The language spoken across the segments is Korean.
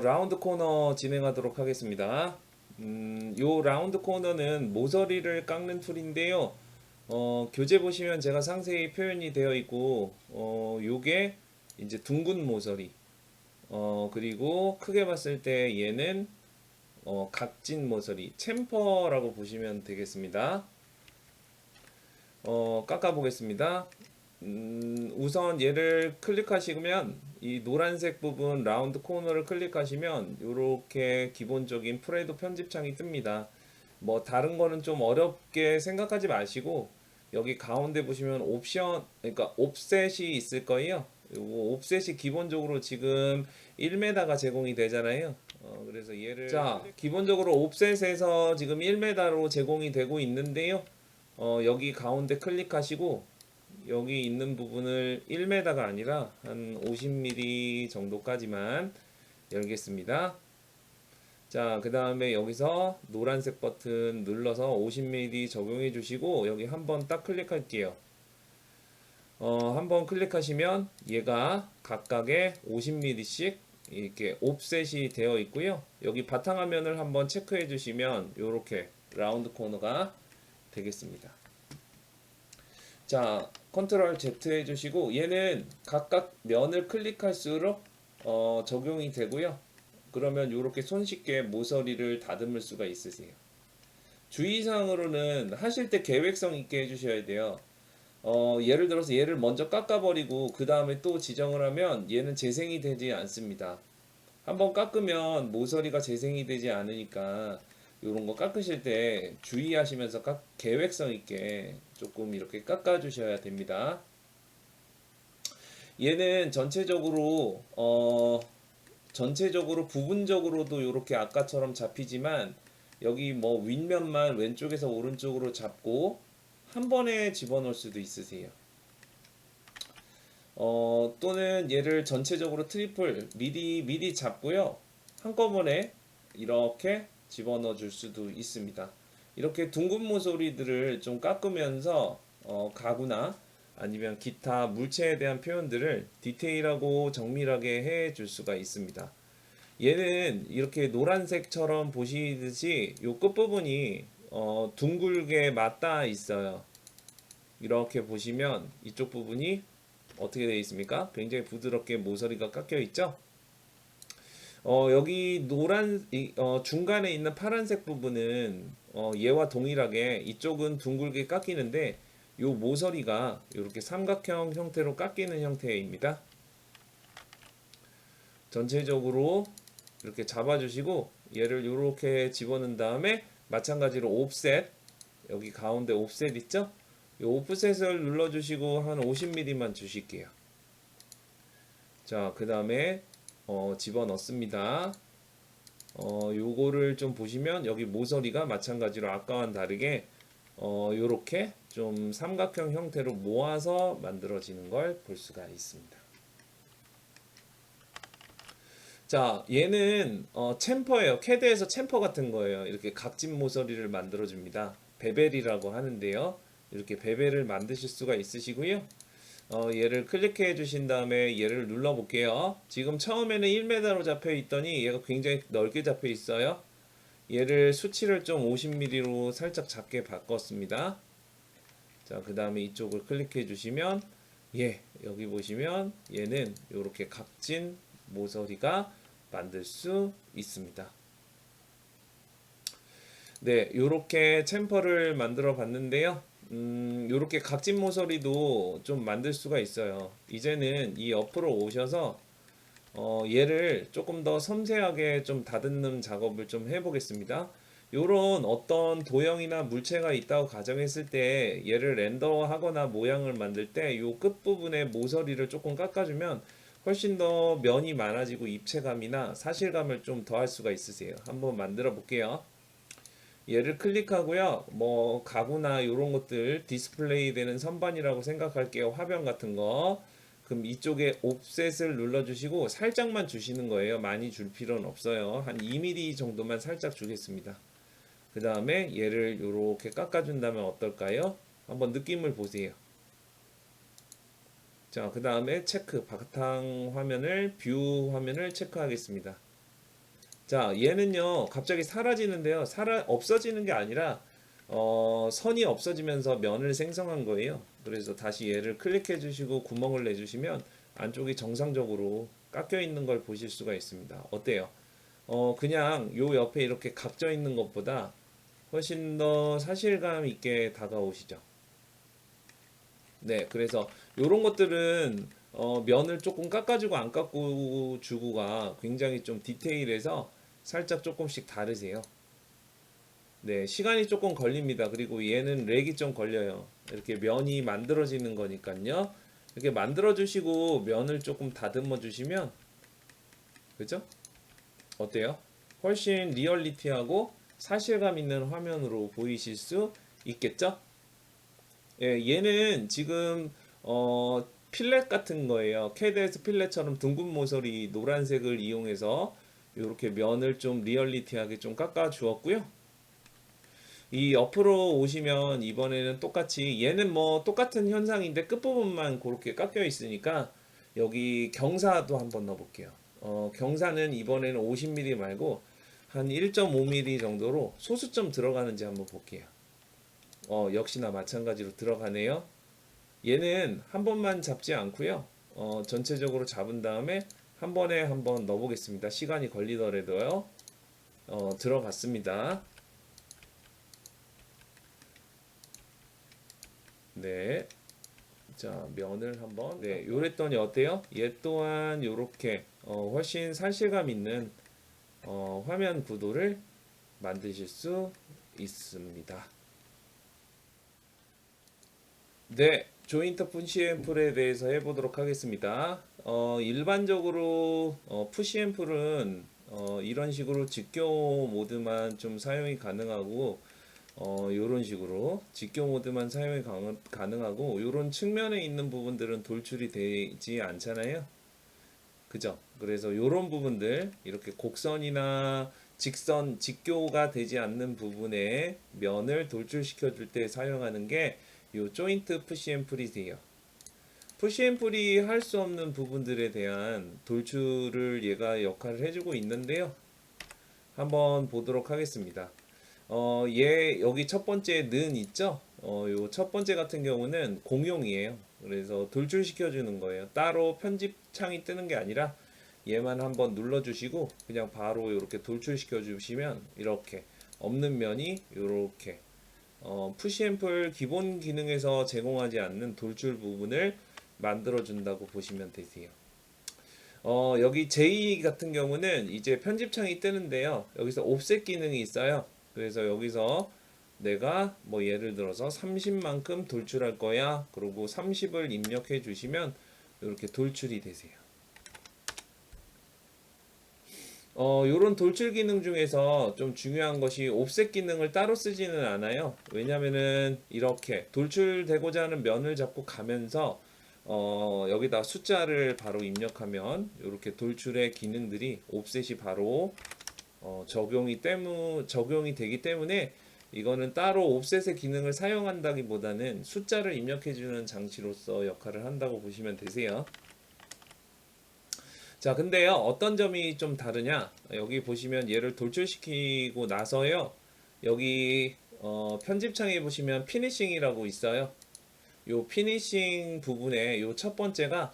라운드 코너 진행하도록 하겠습니다. 요 라운드 코너는 모서리를 깎는 툴인데요. 교재 보시면 제가 상세히 표현이 되어 있고, 요게 이제 둥근 모서리, 그리고 크게 봤을 때 얘는 각진 모서리, 챔퍼라고 보시면 되겠습니다. 깎아 보겠습니다. 우선 얘를 클릭하시면 이 노란색 부분 라운드 코너를 클릭하시면 이렇게 기본적인 프레도 편집창이 뜹니다. 뭐 다른 거는 좀 어렵게 생각하지 마시고 여기 가운데 보시면 옵션, 그러니까 옵셋이 있을 거예요. 요거 옵셋이 기본적으로 지금 1m가 제공이 되잖아요. 그래서 얘를 기본적으로 옵셋에서 지금 1m로 제공이 되고 있는데요. 여기 가운데 클릭하시고 여기 있는 부분을 1m가 아니라 한 50mm 정도까지만 열겠습니다. 자, 그 다음에 여기서 노란색 버튼 눌러서 50mm 적용해 주시고 여기 한번 딱 클릭할게요. 한번 클릭하시면 얘가 각각의 50mm씩 이렇게 옵셋이 되어 있고요. 여기 바탕화면을 한번 체크해 주시면 이렇게 라운드 코너가 되겠습니다. 자, 컨트롤 Z 해주시고 얘는 각각 면을 클릭할수록 적용이 되고요. 그러면 이렇게 손쉽게 모서리를 다듬을 수가 있으세요. 주의사항으로는 하실 때 계획성 있게 해주셔야 돼요. 예를 들어서 얘를 먼저 깎아버리고 그 다음에 또 지정을 하면 얘는 재생이 되지 않습니다. 한번 깎으면 모서리가 재생이 되지 않으니까 요런 거 깎으실 때 주의하시면서 계획성 있게 조금 이렇게 깎아 주셔야 됩니다. 얘는 전체적으로 부분적으로도 이렇게 아까처럼 잡히지만 여기 뭐 윗면만 왼쪽에서 오른쪽으로 잡고 한 번에 집어넣을 수도 있으세요. 또는 얘를 전체적으로 트리플 미리 잡고요. 한꺼번에 이렇게 집어넣어 줄 수도 있습니다. 이렇게 둥근 모서리들을 좀 깎으면서 가구나 아니면 기타 물체에 대한 표현들을 디테일하고 정밀하게 해 줄 수가 있습니다. 얘는 이렇게 노란색처럼 보시듯이 요 끝부분이 둥글게 맞닿아 있어요. 이렇게 보시면 이쪽 부분이 어떻게 되어 있습니까? 굉장히 부드럽게 모서리가 깎여 있죠? 여기 중간에 있는 파란색 부분은 얘와 동일하게 이쪽은 둥글게 깎이는데 요 모서리가 이렇게 삼각형 형태로 깎이는 형태입니다. 전체적으로 이렇게 잡아주시고 얘를 이렇게 집어넣은 다음에 마찬가지로 옵셋, 여기 가운데 옵셋 있죠? 이 옵셋을 눌러주시고 한 50mm만 주실게요. 자, 그 다음에 집어넣습니다. 요거를 좀 보시면 여기 모서리가 마찬가지로 아까와는 다르게 요렇게 좀 삼각형 형태로 모아서 만들어지는 걸 볼 수가 있습니다. 자, 얘는 챔퍼예요. 캐드에서 챔퍼 같은 거예요. 이렇게 각진 모서리를 만들어 줍니다. 베벨이라고 하는데요. 이렇게 베벨을 만드실 수가 있으시고요. 얘를 클릭해 주신 다음에 얘를 눌러 볼게요. 지금 처음에는 1m로 잡혀 있더니 얘가 굉장히 넓게 잡혀 있어요. 얘를 수치를 좀 50mm로 살짝 작게 바꿨습니다. 자, 그 다음에 이쪽을 클릭해 주시면 여기 보시면 얘는 이렇게 각진 모서리가 만들 수 있습니다. 네, 요렇게 챔퍼를 만들어 봤는데요. 요렇게 각진 모서리도 좀 만들 수가 있어요. 이제는 이 옆으로 오셔서 얘를 조금 더 섬세하게 좀 다듬는 작업을 좀 해보겠습니다. 요런 어떤 도형이나 물체가 있다고 가정했을 때 얘를 렌더하거나 모양을 만들 때 요 끝부분에 모서리를 조금 깎아주면 훨씬 더 면이 많아지고 입체감이나 사실감을 좀 더할 수가 있으세요. 한번 만들어 볼게요. 얘를 클릭하고요. 뭐 가구나 이런 것들 디스플레이 되는 선반이라고 생각할게요. 화병 같은 거. 그럼 이쪽에 옵셋을 눌러주시고 살짝만 주시는 거예요. 많이 줄 필요는 없어요. 한 2mm 정도만 살짝 주겠습니다. 그 다음에 얘를 이렇게 깎아준다면 어떨까요? 한번 느낌을 보세요. 자, 그 다음에 체크 바탕 화면을 뷰 화면을 체크하겠습니다. 자, 얘는요, 갑자기 사라지는데요. 없어지는 게 아니라, 선이 없어지면서 면을 생성한 거예요. 그래서 다시 얘를 클릭해 주시고 구멍을 내주시면 안쪽이 정상적으로 깎여 있는 걸 보실 수가 있습니다. 어때요? 그냥 요 옆에 이렇게 각져 있는 것보다 훨씬 더 사실감 있게 다가오시죠. 네, 그래서 요런 것들은 면을 조금 깎아주고 안 깎아주고가 굉장히 좀 디테일해서 살짝 조금씩 다르세요. 네, 시간이 조금 걸립니다. 그리고 얘는 렉이 좀 걸려요. 이렇게 면이 만들어지는 거니까요. 이렇게 만들어 주시고 면을 조금 다듬어 주시면, 그죠? 어때요? 훨씬 리얼리티하고 사실감 있는 화면으로 보이실 수 있겠죠? 예, 얘는 지금 필렛 같은 거예요. 캐드에서 필렛처럼 둥근 모서리 노란색을 이용해서 이렇게 면을 좀 리얼리티하게 좀 깎아 주었고요. 이 옆으로 오시면 이번에는 똑같이 얘는 뭐 똑같은 현상인데 끝부분만 그렇게 깎여 있으니까 여기 경사도 한번 넣어 볼게요. 경사는 이번에는 50mm 말고 한 1.5mm 정도로 소수점 들어가는지 한번 볼게요. 역시나 마찬가지로 들어가네요. 얘는 한 번만 잡지 않고요. 전체적으로 잡은 다음에 한 번에 한번 넣어 보겠습니다. 시간이 걸리더라도요. 들어갔습니다. 네. 자, 면을 한번. 네, 요랬더니 어때요? 얘 또한 요렇게 훨씬 상실감 있는 화면 구도를 만드실 수 있습니다. 네, 조인터 푸시 앰플에 대해서 해보도록 하겠습니다. 일반적으로 푸시 앰플은 이런 식으로 직교 모드만 좀 사용이 가능하고 요런 식으로 직교 모드만 사용이 가능하고 요런 측면에 있는 부분들은 돌출이 되지 않잖아요. 그죠? 그래서 요런 부분들 이렇게 곡선이나 직선, 직교가 되지 않는 부분에 면을 돌출시켜 줄 때 사용하는 게 요 조인트 푸시 앰플이세요. 푸시 앰플이 할 수 없는 부분들에 대한 돌출을 얘가 역할을 해주고 있는데요. 한번 보도록 하겠습니다. 얘 여기 첫 번째 는 있죠? 요 첫 번째 같은 경우는 공용이에요. 그래서 돌출시켜 주는 거예요. 따로 편집 창이 뜨는 게 아니라 얘만 한번 눌러 주시고 그냥 바로 이렇게 돌출시켜 주시면 이렇게 없는 면이 이렇게 푸시 앰플 기본 기능에서 제공하지 않는 돌출 부분을 만들어 준다고 보시면 되세요. 여기 J 같은 경우는 이제 편집창이 뜨는데요. 여기서 옵셋 기능이 있어요. 그래서 여기서 내가 뭐 예를 들어서 30만큼 돌출할 거야. 그리고 30을 입력해 주시면 이렇게 돌출이 되세요. 요런 돌출 기능 중에서 좀 중요한 것이 옵셋 기능을 따로 쓰지는 않아요. 왜냐면은 이렇게 돌출되고자 하는 면을 잡고 가면서 여기다 숫자를 바로 입력하면 이렇게 돌출의 기능들이 옵셋이 바로 적용이 되기 때문에 이거는 따로 옵셋의 기능을 사용한다기보다는 숫자를 입력해주는 장치로서 역할을 한다고 보시면 되세요. 자, 근데요, 어떤 점이 좀 다르냐? 여기 보시면 얘를 돌출시키고 나서요, 여기 편집창에 보시면 피니싱이라고 있어요. 요 피니싱 부분에 요 첫 번째가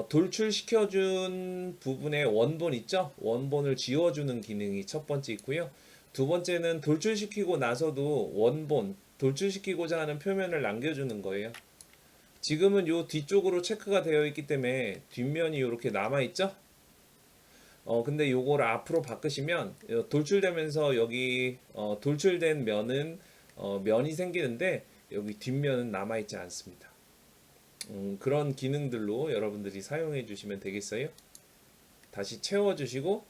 돌출시켜준 부분에 원본 있죠? 원본을 지워주는 기능이 첫 번째 있고요. 두 번째는 돌출시키고 나서도 원본, 돌출시키고자 하는 표면을 남겨주는 거예요. 지금은 요 뒤쪽으로 체크가 되어 있기 때문에 뒷면이 이렇게 남아있죠? 근데 요거를 앞으로 바꾸시면 돌출되면서 여기 돌출된 면은 면이 생기는데 여기 뒷면은 남아있지 않습니다. 그런 기능들로 여러분들이 사용해 주시면 되겠어요. 다시 채워주시고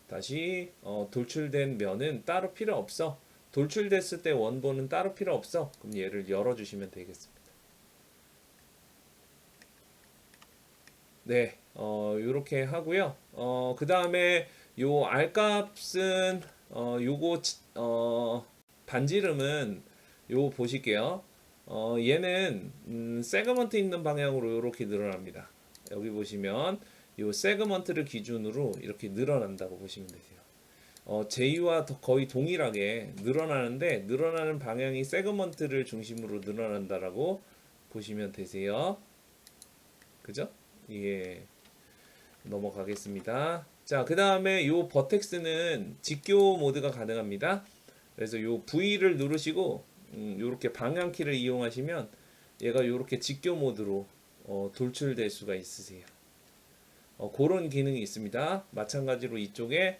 다시 돌출된 면은 따로 필요 없어. 돌출됐을 때 원본은 따로 필요 없어. 그럼 얘를 열어주시면 되겠습니다. 네, 요렇게 하고요. 그 다음에 요 R값은 요거 반지름은 요 보실게요. 얘는 세그먼트 있는 방향으로 이렇게 늘어납니다. 여기 보시면 요 세그먼트를 기준으로 이렇게 늘어난다고 보시면 되세요. J와 거의 동일하게 늘어나는데 늘어나는 방향이 세그먼트를 중심으로 늘어난다라고 보시면 되세요. 그죠? 이게 넘어가겠습니다. 자, 그 다음에 요 버텍스는 직교 모드가 가능합니다. 그래서 요 V를 누르시고 요렇게 방향키를 이용하시면 얘가 요렇게 직교 모드로 돌출될 수가 있으세요. 그런 기능이 있습니다. 마찬가지로 이쪽에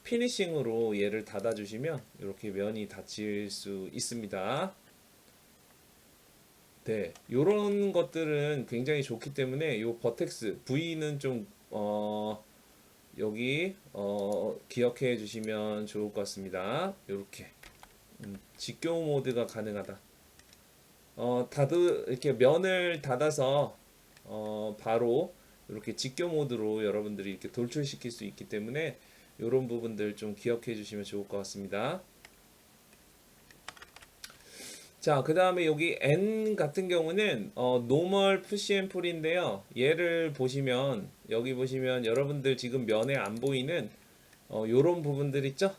피니싱으로 얘를 닫아주시면 이렇게 면이 닫힐 수 있습니다. 네, 요런 것들은 굉장히 좋기 때문에 요 버텍스 V는 좀 여기 기억해 주시면 좋을 것 같습니다. 요렇게 직교 모드가 가능하다. 이렇게 면을 닫아서 바로 이렇게 직교 모드로 여러분들이 이렇게 돌출시킬 수 있기 때문에 이런 부분들 좀 기억해 주시면 좋을 것 같습니다. 자, 그 다음에 여기 N 같은 경우는 노멀 푸시 앤 풀인데요. 얘를 보시면 여기 보시면 여러분들 지금 면에 안 보이는 요런 부분들 있죠?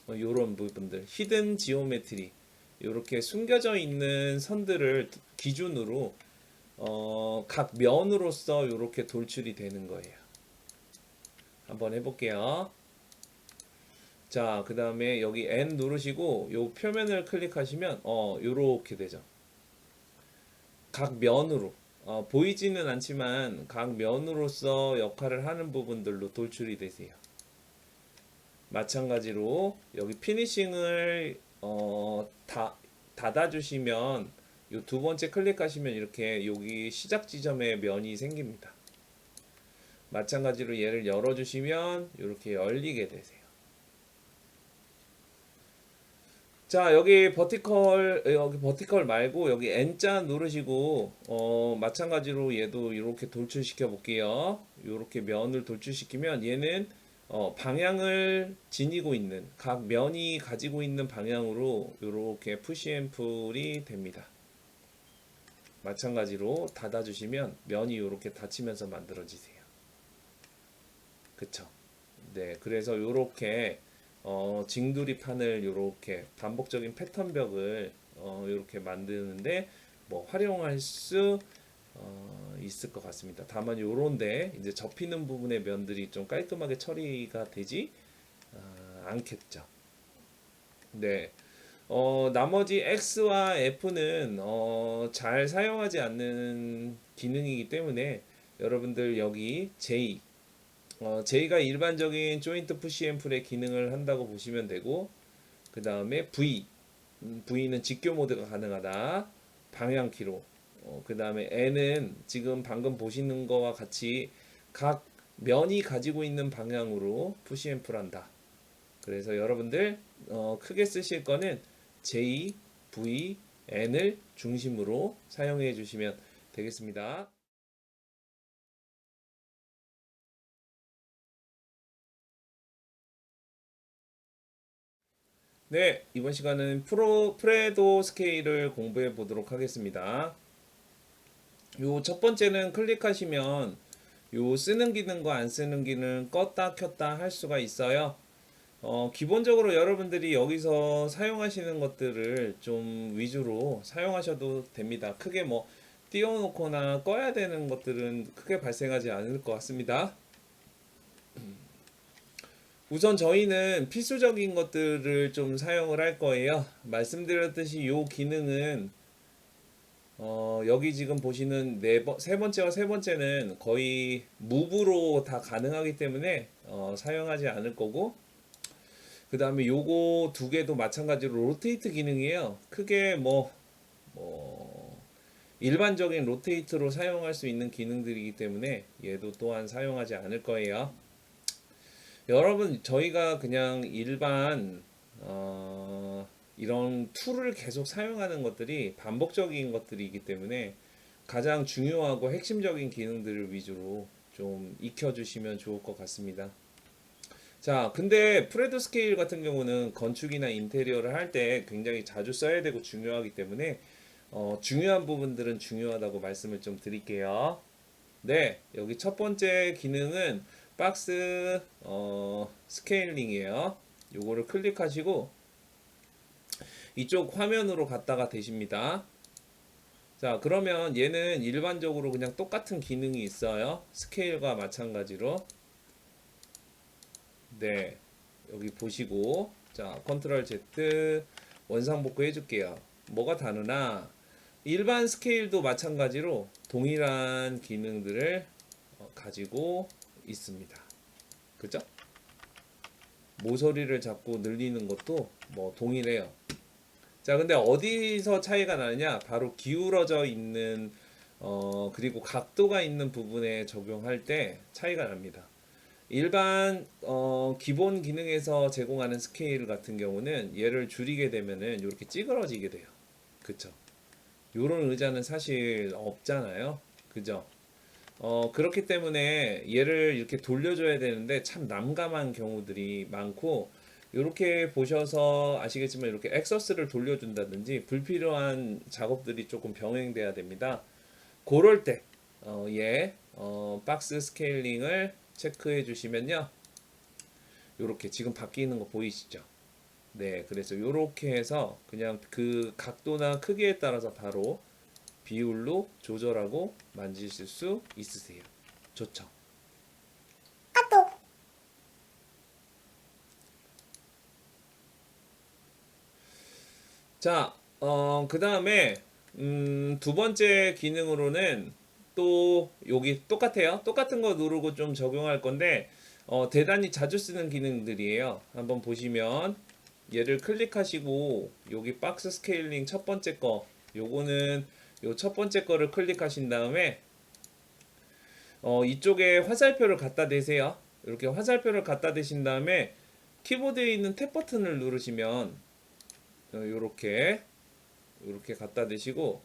요런 부분들 히든 지오메트리 이렇게 숨겨져 있는 선들을 기준으로 각 면으로서 이렇게 돌출이 되는 거예요. 한번 해볼게요. 자, 그 다음에 여기 N 누르시고 요 표면을 클릭하시면 요렇게 되죠. 각 면으로 보이지는 않지만 각 면으로서 역할을 하는 부분들로 돌출이 되세요. 마찬가지로 여기 피니싱을 닫아주시면 요 두 번째 클릭하시면 이렇게 여기 시작 지점에 면이 생깁니다. 마찬가지로 얘를 열어주시면 이렇게 열리게 되세요. 자, 여기 버티컬 말고 여기 N자 누르시고 마찬가지로 얘도 이렇게 돌출시켜 볼게요. 이렇게 면을 돌출시키면 얘는 방향을 지니고 있는 각 면이 가지고 있는 방향으로 이렇게 푸시앤풀이 됩니다. 마찬가지로 닫아주시면 면이 이렇게 닫히면서 만들어지세요. 그쵸? 네, 그래서 이렇게 징두리판을 이렇게 반복적인 패턴벽을 이렇게 만드는데 뭐 활용할 수 있을 것 같습니다. 다만 요런데 이제 접히는 부분의 면들이 좀 깔끔하게 처리가 되지 않겠죠. 네. 나머지 X와 F는 잘 사용하지 않는 기능이기 때문에 여러분들 여기 J가 일반적인 조인트 푸시 앤 풀의 기능을 한다고 보시면 되고 그 다음에 V는 직교 모드가 가능하다. 방향키로 그 다음에 N은 지금 방금 보시는 거와 같이 각 면이 가지고 있는 방향으로 푸시 앤 풀 한다. 그래서 여러분들 크게 쓰실 거는 J, V, N을 중심으로 사용해 주시면 되겠습니다. 네, 이번 시간은 프레도 스케일을 공부해 보도록 하겠습니다. 요 첫 번째는 클릭하시면 요 쓰는 기능과 안 쓰는 기능 껐다 켰다 할 수가 있어요. 기본적으로 여러분들이 여기서 사용하시는 것들을 좀 위주로 사용하셔도 됩니다. 크게 뭐 띄워놓거나 꺼야 되는 것들은 크게 발생하지 않을 것 같습니다. 우선 저희는 필수적인 것들을 좀 사용을 할 거예요. 말씀드렸듯이 이 기능은 여기 지금 보시는 세 번째와 세 번째는 거의 무브로 다 가능하기 때문에 사용하지 않을 거고 그 다음에 요거 두 개도 마찬가지로 로테이트 기능이에요. 크게 일반적인 로테이트로 사용할 수 있는 기능들이기 때문에 얘도 또한 사용하지 않을 거예요. 여러분 저희가 그냥 일반 이런 툴을 계속 사용하는 것들이 반복적인 것들이기 때문에 가장 중요하고 핵심적인 기능들을 위주로 좀 익혀주시면 좋을 것 같습니다. 자, 근데 프레도 스케일 같은 경우는 건축이나 인테리어를 할 때 굉장히 자주 써야 되고 중요하기 때문에 중요한 부분들은 중요하다고 말씀을 좀 드릴게요. 네, 여기 첫 번째 기능은 박스 스케일링이에요. 요거를 클릭하시고 이쪽 화면으로 갔다가 되십니다. 자, 그러면 얘는 일반적으로 그냥 똑같은 기능이 있어요. 스케일과 마찬가지로. 네, 여기 보시고, 자, 컨트롤 Z 원상복구 해줄게요. 뭐가 다르나? 일반 스케일도 마찬가지로 동일한 기능들을 가지고 있습니다. 그죠? 모서리를 잡고 늘리는 것도 뭐 동일해요. 자, 근데 어디서 차이가 나느냐? 바로 기울어져 있는 그리고 각도가 있는 부분에 적용할 때 차이가 납니다. 일반 기본 기능에서 제공하는 스케일 같은 경우는 얘를 줄이게 되면은 이렇게 찌그러지게 돼요. 그쵸? 요런 의자는 사실 없잖아요. 그죠? 그렇기 때문에 얘를 이렇게 돌려줘야 되는데 참 난감한 경우들이 많고, 이렇게 보셔서 아시겠지만 이렇게 엑서스를 돌려준다든지 불필요한 작업들이 조금 병행돼야 됩니다. 그럴 때 박스 스케일링을 체크해 주시면요, 이렇게 지금 바뀌는 거 보이시죠? 네, 그래서 이렇게 해서 그냥 그 각도나 크기에 따라서 바로 비율로 조절하고 만지실 수 있으세요. 좋죠? 자, 그 다음에 두 번째 기능으로는 또 여기 똑같아요. 똑같은 거 누르고 좀 적용할 건데 대단히 자주 쓰는 기능들이에요. 한번 보시면 얘를 클릭하시고 여기 박스 스케일링 첫 번째 거, 요거는 요 첫 번째 거를 클릭하신 다음에 이쪽에 화살표를 갖다 대세요. 이렇게 화살표를 갖다 대신 다음에 키보드에 있는 탭 버튼을 누르시면 요렇게 갖다 대시고,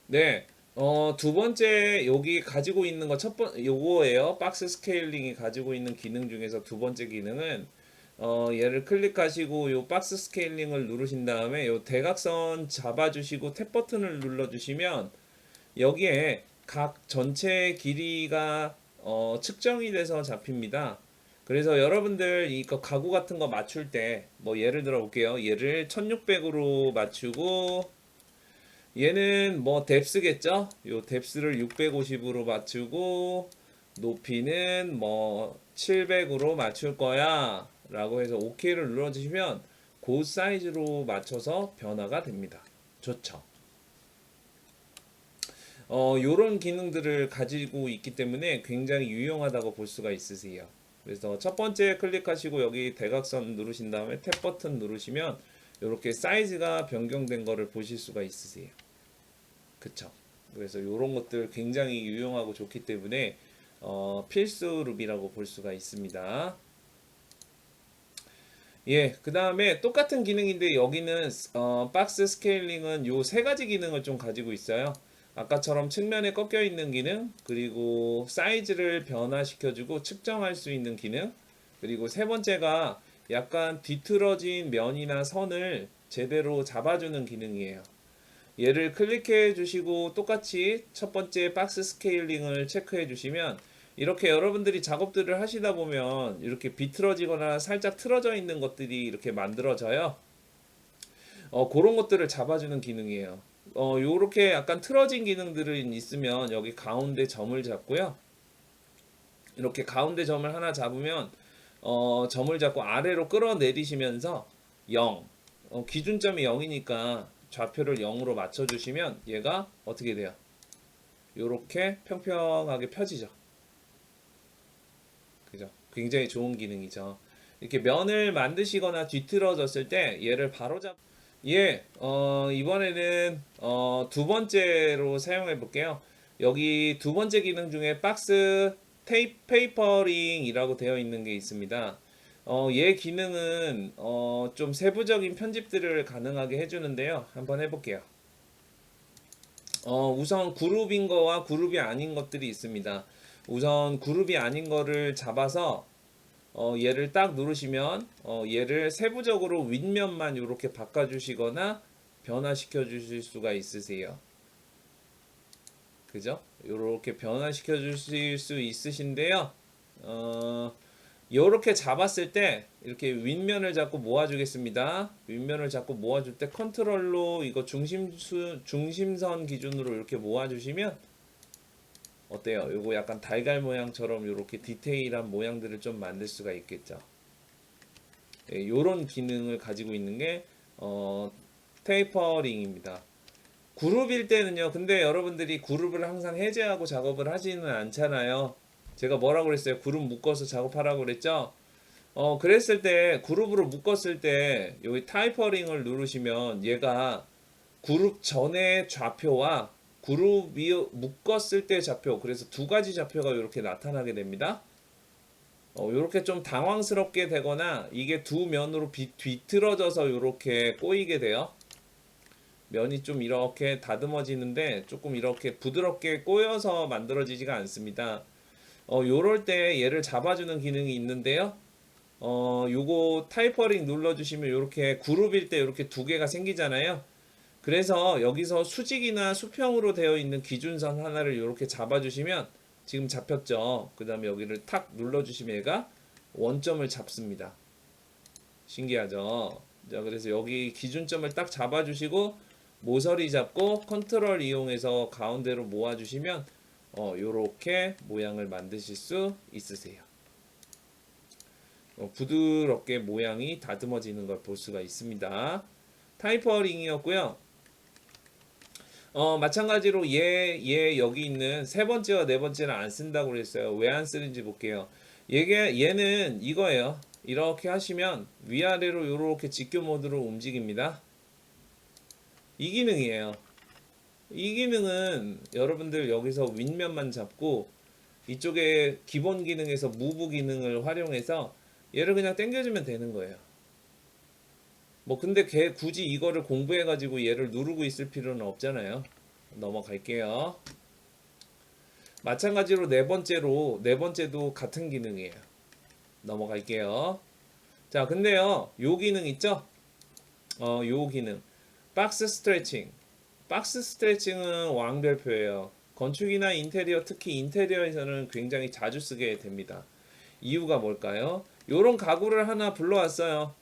네, 두 번째 여기 가지고 있는 거 요거예요. 박스 스케일링이 가지고 있는 기능 중에서 두 번째 기능은 얘를 클릭하시고 요 박스 스케일링을 누르신 다음에 요 대각선 잡아주시고 탭 버튼을 눌러주시면 여기에 각 전체 길이가 측정이 돼서 잡힙니다. 그래서 여러분들 이거 가구 같은 거 맞출 때 뭐 예를 들어 볼게요. 얘를 1600으로 맞추고 얘는 뭐 뎁스겠죠? 요 뎁스를 650으로 맞추고 높이는 뭐 700으로 맞출 거야 라고 해서 OK를 눌러주시면 그 사이즈로 맞춰서 변화가 됩니다. 좋죠? 요런 기능들을 가지고 있기 때문에 굉장히 유용하다고 볼 수가 있으세요. 그래서 첫 번째 클릭하시고 여기 대각선 누르신 다음에 탭 버튼 누르시면 이렇게 사이즈가 변경된 거를 보실 수가 있으세요. 그쵸? 그래서 이런 것들 굉장히 유용하고 좋기 때문에 필수 룩이라고 볼 수가 있습니다. 예, 그 다음에 똑같은 기능인데 여기는 박스 스케일링은 요 세 가지 기능을 좀 가지고 있어요. 아까처럼 측면에 꺾여 있는 기능, 그리고 사이즈를 변화시켜주고 측정할 수 있는 기능, 그리고 세 번째가 약간 뒤틀어진 면이나 선을 제대로 잡아주는 기능이에요. 얘를 클릭해 주시고 똑같이 첫 번째 박스 스케일링을 체크해 주시면 이렇게 여러분들이 작업들을 하시다 보면 이렇게 비틀어지거나 살짝 틀어져 있는 것들이 이렇게 만들어져요. 그런 것들을 잡아주는 기능이에요. 요렇게 약간 틀어진 기능들은 있으면 여기 가운데 점을 잡고요. 이렇게 가운데 점을 하나 잡으면 점을 잡고 아래로 끌어내리시면서 0, 기준점이 0이니까 좌표를 0으로 맞춰주시면 얘가 어떻게 돼요? 요렇게 평평하게 펴지죠. 그죠? 굉장히 좋은 기능이죠. 이렇게 면을 만드시거나 뒤틀어졌을 때 얘를 바로잡 이번에는 두 번째로 사용해 볼게요. 여기 두 번째 기능 중에 박스 페이퍼링이라고 되어 있는 게 있습니다. 얘 기능은 좀 세부적인 편집들을 가능하게 해주는데요. 한번 해볼게요. 우선 그룹인 거와 그룹이 아닌 것들이 있습니다. 우선 그룹이 아닌 거를 잡아서 얘를 딱 누르시면 얘를 세부적으로 윗면만 이렇게 바꿔주시거나 변화시켜 주실 수가 있으세요. 그죠? 이렇게 변화시켜 주실 수 있으신데요. 이렇게 잡았을 때 이렇게 윗면을 잡고 모아주겠습니다. 윗면을 잡고 모아줄 때 컨트롤로 이거 중심선 기준으로 이렇게 모아주시면 어때요? 요거 약간 달걀 모양처럼 이렇게 디테일한 모양들을 좀 만들 수가 있겠죠. 예, 요런 기능을 가지고 있는 게 테이퍼링입니다. 그룹일 때는요. 근데 여러분들이 그룹을 항상 해제하고 작업을 하지는 않잖아요. 제가 뭐라고 그랬어요? 그룹 묶어서 작업하라고 그랬죠? 그랬을 때 그룹으로 묶었을 때 여기 타이퍼링을 누르시면 얘가 그룹 전의 좌표와 그룹이 묶었을 때 좌표, 그래서 두 가지 좌표가 이렇게 나타나게 됩니다. 이렇게 좀 당황스럽게 되거나 이게 두 면으로 뒤틀어져서 이렇게 꼬이게 돼요. 면이 좀 이렇게 다듬어지는데 조금 이렇게 부드럽게 꼬여서 만들어지지가 않습니다. 요럴 때 얘를 잡아주는 기능이 있는데요. 요거 타이퍼링 눌러주시면 이렇게 그룹일 때 이렇게 두 개가 생기잖아요. 그래서 여기서 수직이나 수평으로 되어 있는 기준선 하나를 이렇게 잡아주시면 지금 잡혔죠. 그 다음에 여기를 탁 눌러주시면 얘가 원점을 잡습니다. 신기하죠. 자, 그래서 여기 기준점을 딱 잡아주시고 모서리 잡고 컨트롤 이용해서 가운데로 모아주시면 요렇게 모양을 만드실 수 있으세요. 부드럽게 모양이 다듬어지는 걸 볼 수가 있습니다. 타이퍼링이었고요. 마찬가지로 얘 여기 있는 세 번째와 네 번째는 안 쓴다고 그랬어요. 왜 안 쓰는지 볼게요. 얘는 이거예요. 이렇게 하시면 위아래로 이렇게 직교 모드로 움직입니다. 이 기능이에요. 이 기능은 여러분들 여기서 윗면만 잡고 이쪽에 기본 기능에서 무브 기능을 활용해서 얘를 그냥 당겨주면 되는 거예요. 뭐 근데 굳이 이거를 공부해가지고 얘를 누르고 있을 필요는 없잖아요. 넘어갈게요. 마찬가지로 네 번째도 같은 기능이에요. 넘어갈게요. 자, 근데요, 요 기능 있죠? 요 기능. 박스 스트레칭. 박스 스트레칭은 왕별표예요. 건축이나 인테리어, 특히 인테리어에서는 굉장히 자주 쓰게 됩니다. 이유가 뭘까요? 요런 가구를 하나 불러왔어요.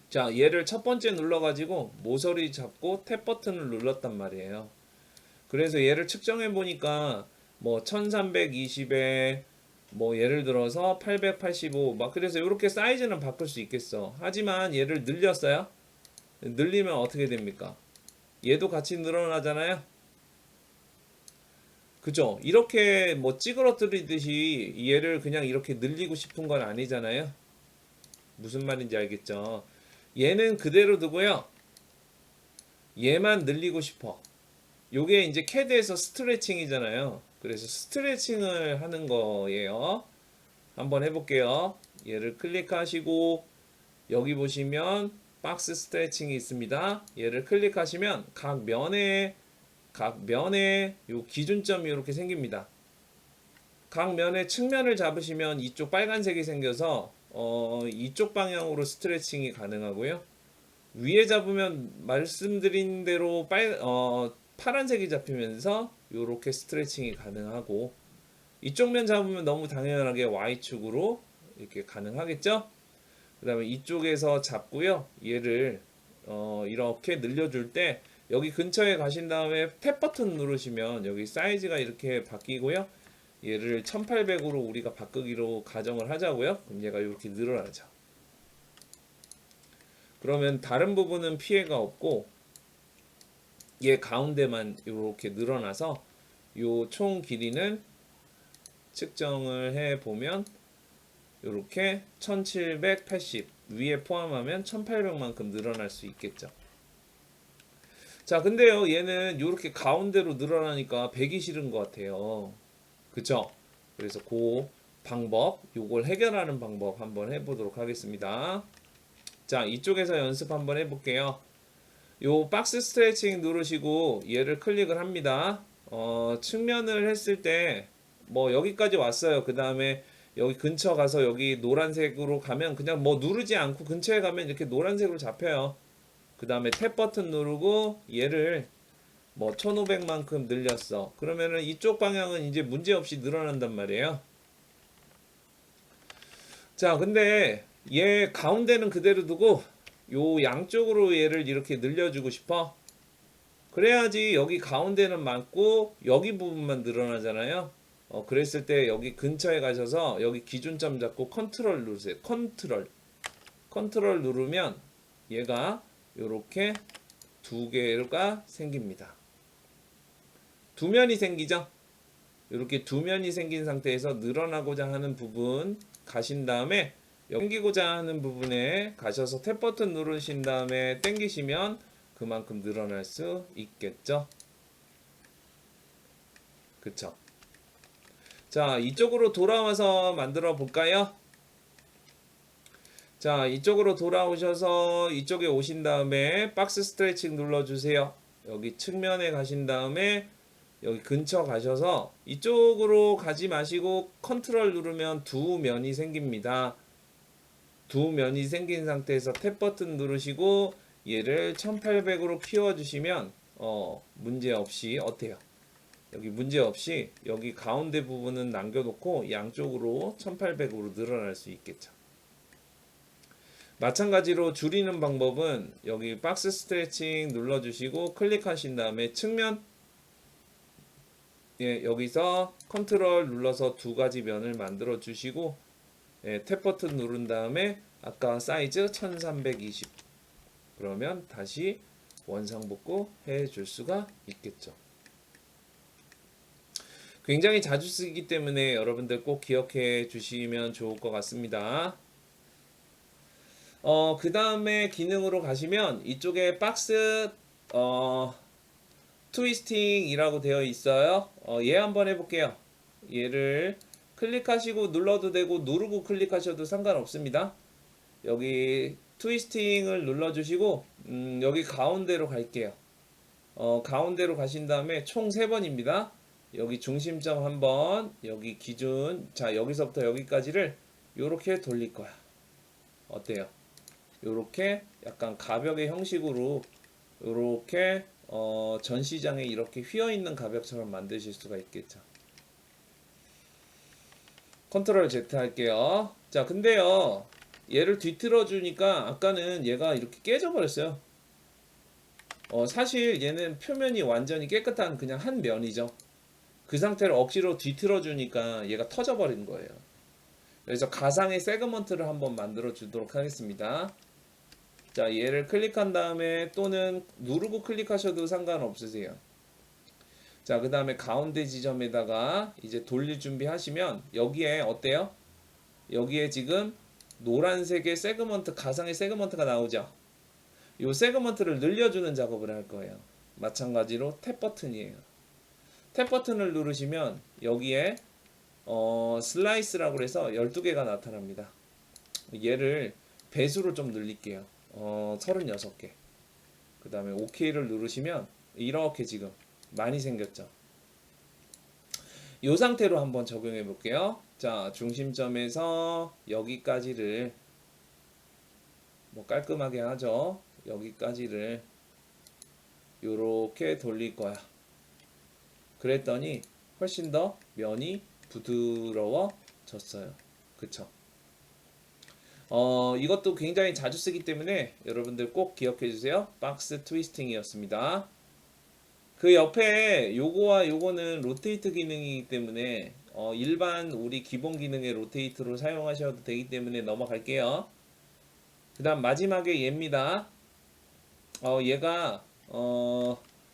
자, 얘를 첫 번째 눌러가지고 모서리 잡고 탭 버튼을 눌렀단 말이에요. 그래서 얘를 측정해 보니까 뭐 1320에 뭐 예를 들어서 885 막 그래서 이렇게 사이즈는 바꿀 수 있겠어. 하지만 얘를 늘렸어요. 늘리면 어떻게 됩니까? 얘도 같이 늘어나잖아요. 그죠? 이렇게 뭐 찌그러뜨리듯이 얘를 그냥 이렇게 늘리고 싶은 건 아니잖아요. 무슨 말인지 알겠죠? 얘는 그대로 두고요. 얘만 늘리고 싶어. 요게 이제 캐드에서 스트레칭이잖아요. 그래서 스트레칭을 하는 거예요. 한번 해볼게요. 얘를 클릭하시고 여기 보시면 박스 스트레칭이 있습니다. 얘를 클릭하시면 각 면에 요 기준점이 이렇게 생깁니다. 각 면의 측면을 잡으시면 이쪽 빨간색이 생겨서 이쪽 방향으로 스트레칭이 가능하고요. 위에 잡으면 말씀드린 대로 파란색이 잡히면서 이렇게 스트레칭이 가능하고 이쪽 면 잡으면 너무 당연하게 Y축으로 이렇게 가능하겠죠? 그 다음에 이쪽에서 잡고요. 얘를 이렇게 늘려줄 때 여기 근처에 가신 다음에 탭 버튼 누르시면 여기 사이즈가 이렇게 바뀌고요. 얘를 1800으로 우리가 바꾸기로 가정을 하자고요. 그럼 얘가 이렇게 늘어나죠. 그러면 다른 부분은 피해가 없고 얘 가운데만 이렇게 늘어나서 요 총 길이는 측정을 해 보면 이렇게 1780 위에 포함하면 1800만큼 늘어날 수 있겠죠. 자, 근데요, 얘는 이렇게 가운데로 늘어나니까 배기 싫은 것 같아요. 그쵸? 그래서 그 방법, 요걸 해결하는 방법 한번 해보도록 하겠습니다. 자, 이쪽에서 연습 한번 해볼게요. 요 박스 스트레칭 누르시고 얘를 클릭을 합니다. 측면을 했을 때 뭐 여기까지 왔어요. 그 다음에 여기 근처 가서 여기 노란색으로 가면 그냥 뭐 누르지 않고 근처에 가면 이렇게 노란색으로 잡혀요. 그 다음에 탭 버튼 누르고 얘를 뭐 1500만큼 늘렸어. 그러면은 이쪽 방향은 이제 문제없이 늘어난단 말이에요. 자, 근데 얘 가운데는 그대로 두고 요 양쪽으로 얘를 이렇게 늘려주고 싶어. 그래야지 여기 가운데는 맞고 여기 부분만 늘어나잖아요. 그랬을 때 여기 근처에 가셔서 여기 기준점 잡고 컨트롤 누르세요. 컨트롤 누르면 얘가 요렇게 두 개가 생깁니다. 두 면이 생기죠. 이렇게 두 면이 생긴 상태에서 늘어나고자 하는 부분 가신 다음에 당기고자 하는 부분에 가셔서 탭 버튼 누르신 다음에 당기시면 그만큼 늘어날 수 있겠죠. 그쵸? 자, 이쪽으로 돌아와서 만들어 볼까요? 자, 이쪽으로 돌아오셔서 이쪽에 오신 다음에 박스 스트레칭 눌러주세요. 여기 측면에 가신 다음에 여기 근처 가셔서 이쪽으로 가지 마시고 컨트롤 누르면 두 면이 생깁니다. 두 면이 생긴 상태에서 탭 버튼 누르시고 얘를 1800으로 키워주시면 문제없이 어때요? 여기 문제없이 여기 가운데 부분은 남겨놓고 양쪽으로 1800으로 늘어날 수 있겠죠. 마찬가지로 줄이는 방법은 여기 박스 스트레칭 눌러주시고 클릭하신 다음에 측면 여기서 컨트롤 눌러서 두 가지 면을 만들어 주시고 탭 버튼 누른 다음에 아까 사이즈 1320 그러면 다시 원상복구 해 줄 수가 있겠죠. 굉장히 자주 쓰기 때문에 여러분들 꼭 기억해 주시면 좋을 것 같습니다. 그 다음에 기능으로 가시면 이쪽에 박스 트위스팅이라고 되어 있어요. 얘 한번 해볼게요. 얘를 클릭하시고 눌러도 되고 누르고 클릭하셔도 상관없습니다. 여기 트위스팅을 눌러주시고 여기 가운데로 갈게요. 가운데로 가신 다음에 총 3번입니다. 여기 중심점 한번 여기 기준 자 여기서부터 여기까지를 요렇게 돌릴 거야. 어때요? 요렇게 약간 가벽의 형식으로 요렇게 전시장에 이렇게 휘어있는 가벽처럼 만드실 수가 있겠죠. 컨트롤 Z 할게요. 자, 근데요, 얘를 뒤틀어 주니까 아까는 얘가 이렇게 깨져 버렸어요. 사실 얘는 표면이 완전히 깨끗한 그냥 한 면이죠. 그 상태를 억지로 뒤틀어 주니까 얘가 터져 버린 거예요. 그래서 가상의 세그먼트를 한번 만들어 주도록 하겠습니다. 자, 얘를 클릭한 다음에 또는 누르고 클릭하셔도 상관없으세요. 자, 그 다음에 가운데 지점에다가 이제 돌릴 준비 하시면 여기에 어때요? 여기에 지금 노란색의 세그먼트, 가상의 세그먼트가 나오죠? 이 세그먼트를 늘려주는 작업을 할 거예요. 마찬가지로 탭 버튼이에요. 탭 버튼을 누르시면 여기에 슬라이스라고 해서 12개가 나타납니다. 얘를 배수를 좀 늘릴게요. 36개. 그 다음에 OK를 누르시면 이렇게 지금 많이 생겼죠. 이 상태로 한번 적용해 볼게요. 자, 중심점에서 여기까지를 뭐 깔끔하게 하죠. 여기까지를 요렇게 돌릴 거야. 그랬더니 훨씬 더 면이 부드러워졌어요. 그쵸? 이것도 굉장히 자주 쓰기 때문에 여러분들 꼭 기억해 주세요. 박스 트위스팅이었습니다. 그 옆에 요거와 요거는 로테이트 기능이기 때문에 일반 우리 기본 기능의 로테이트로 사용하셔도 되기 때문에 넘어갈게요. 그 다음 마지막에 얘입니다. 얘가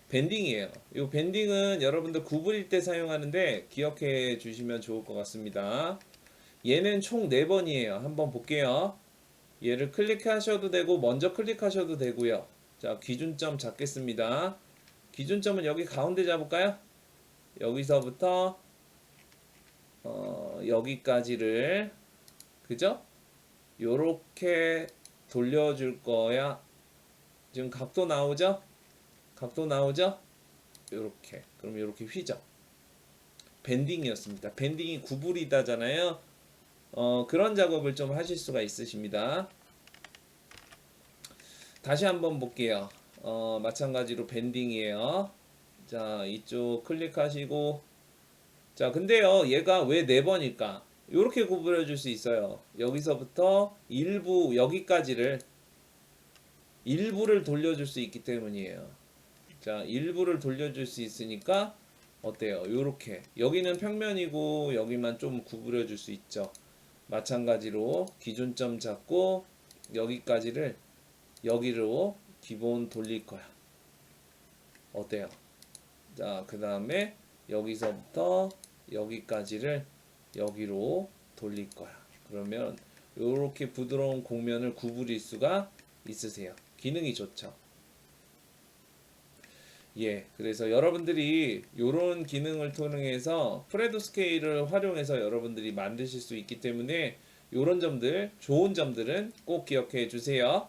밴딩이에요. 이 밴딩은 여러분들 구부릴 때 사용하는데 기억해 주시면 좋을 것 같습니다. 얘는 총 4번이에요. 한번 볼게요. 얘를 클릭하셔도 되고 먼저 클릭하셔도 되고요. 자, 기준점 잡겠습니다. 기준점은 여기 가운데 잡을까요? 여기서부터 여기까지를 그죠? 요렇게 돌려줄 거야. 지금 각도 나오죠? 각도 나오죠? 요렇게. 그럼 요렇게 휘죠. 밴딩이었습니다. 밴딩이 구부리다잖아요. 그런 작업을 좀 하실 수가 있으십니다. 다시 한번 볼게요. 마찬가지로 밴딩이에요. 자, 이쪽 클릭하시고, 자, 근데요, 얘가 왜 4번일까? 이렇게 구분해 줄 수 있어요. 여기서부터 일부를 돌려줄 수 있기 때문이에요. 자, 일부를 돌려줄 수 있으니까 어때요? 요렇게 여기는 평면이고 여기만 좀 구부려 줄 수 있죠. 마찬가지로 기준점 잡고 여기까지를 여기로 기본 돌릴 거야. 어때요? 자, 그 다음에 여기서부터 여기까지를 여기로 돌릴 거야. 그러면 요렇게 부드러운 곡면을 구부릴 수가 있으세요. 기능이 좋죠. 예, 그래서 여러분들이 요런 기능을 통해서 프레도 스케일을 활용해서 여러분들이 만드실 수 있기 때문에 요런 점들, 좋은 점들은 꼭 기억해 주세요.